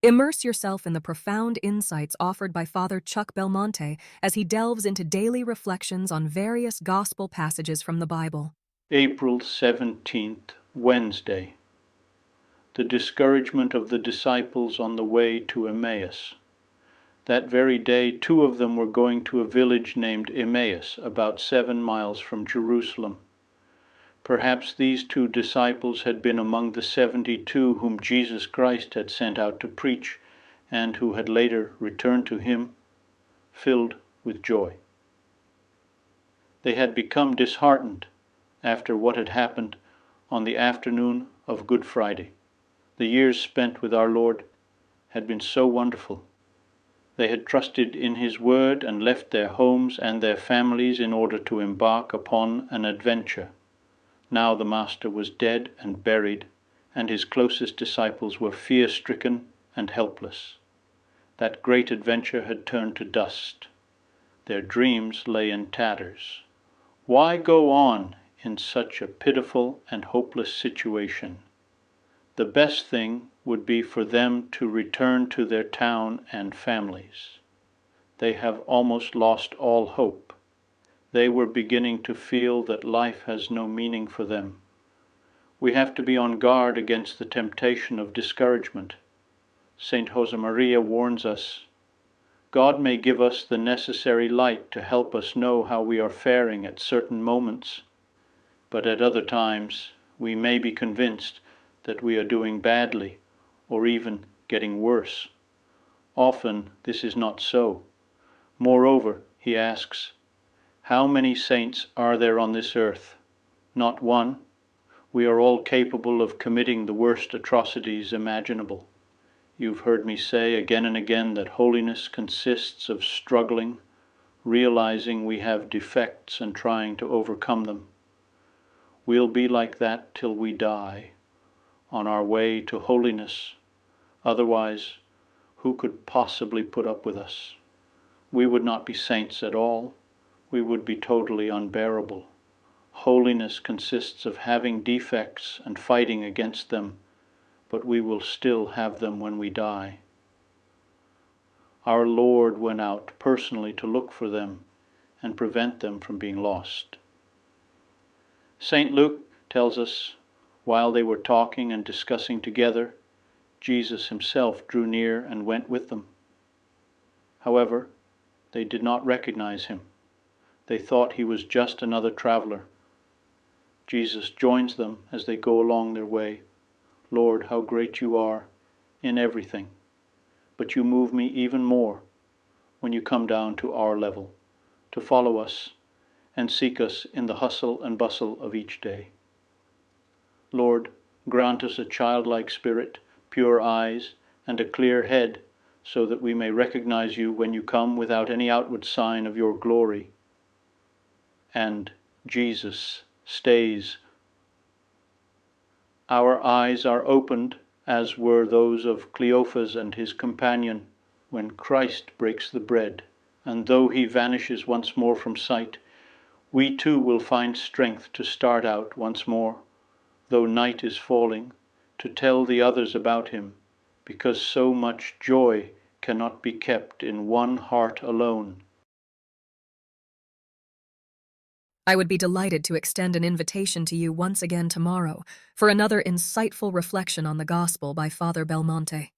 Immerse yourself in the profound insights offered by Father Chuck Belmonte as he delves into daily reflections on various gospel passages from the Bible. April 17th, Wednesday. The discouragement of the disciples on the way to Emmaus. That very day, 2 of them were going to a village named Emmaus, about 7 miles from Jerusalem. Perhaps these 2 disciples had been among the 72 whom Jesus Christ had sent out to preach, and who had later returned to him, filled with joy. They had become disheartened after what had happened on the afternoon of Good Friday. The years spent with our Lord had been so wonderful. They had trusted in His word and left their homes and their families in order to embark upon an adventure. Now the Master was dead and buried, and His closest disciples were fear-stricken and helpless. That great adventure had turned to dust. Their dreams lay in tatters. Why go on in such a pitiful and hopeless situation? The best thing would be for them to return to their town and families. They have almost lost all hope. They were beginning to feel that life has no meaning for them. We have to be on guard against the temptation of discouragement. St. Josemaria warns us, God may give us the necessary light to help us know how we are faring at certain moments, but at other times we may be convinced that we are doing badly or even getting worse. Often this is not so. Moreover, he asks, how many saints are there on this earth? Not one. We are all capable of committing the worst atrocities imaginable. You've heard me say again and again that holiness consists of struggling, realizing we have defects and trying to overcome them. We'll be like that till we die, on our way to holiness. Otherwise, who could possibly put up with us? We would not be saints at all. We would be totally unbearable. Holiness consists of having defects and fighting against them, but we will still have them when we die. Our Lord went out personally to look for them and prevent them from being lost. St. Luke tells us, while they were talking and discussing together, Jesus himself drew near and went with them. However, they did not recognize him. They thought he was just another traveler. Jesus joins them as they go along their way. Lord, how great you are in everything, but you move me even more when you come down to our level, to follow us and seek us in the hustle and bustle of each day. Lord, grant us a childlike spirit, pure eyes, and a clear head, so that we may recognize you when you come without any outward sign of your glory. And Jesus stays. Our eyes are opened, as were those of Cleophas and his companion, when Christ breaks the bread, and though he vanishes once more from sight, we too will find strength to start out once more, though night is falling, to tell the others about him, because so much joy cannot be kept in one heart alone. I would be delighted to extend an invitation to you once again tomorrow for another insightful reflection on the Gospel by Father Belmonte.